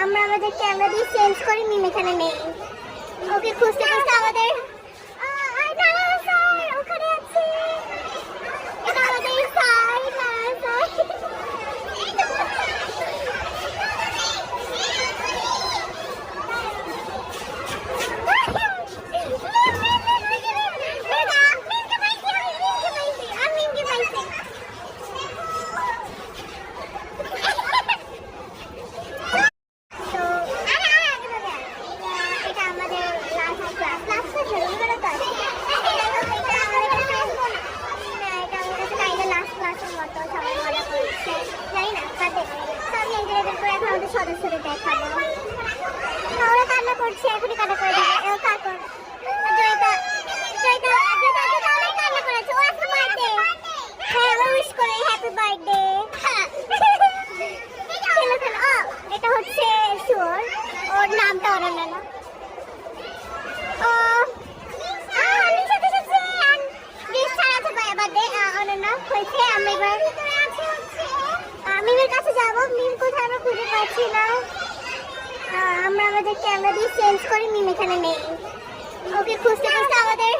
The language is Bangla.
আমরা আমাদের ক্যামেরা দিয়ে চেঞ্জ করি, মিম এখানে নেই। ওকে খুঁজতে খুঁজতে আমাদের ওখানে আছে, এটা আমাদের সদস্যদের দেখাবো। ওরা কান্না করছে, এখনই কান্না করে দেবে। কাকর জয়িতা জয়িতা জয়িতা অনেক কান্না করেছে। ও আজকে বার্থডে। হ্যাঁ, ও উইশ করে হ্যাপি বার্থডে। এটা হচ্ছে শুয়োর, ওর নামটা অনন্যা না। ও আমি সাথে সাথে গিফট ছাড়া আছে বার্থডে অনন্যা হয়েছে। আমি এবার মিমের কাছে যাবো। মিম কোথায় আমরা খুঁজে পাচ্ছি না। আমরা আমাদের ক্যামেরা দিয়ে চেঞ্জ করি, মিম এখানে নেই। ওকে খুঁজতে খুঁজতে আমাদের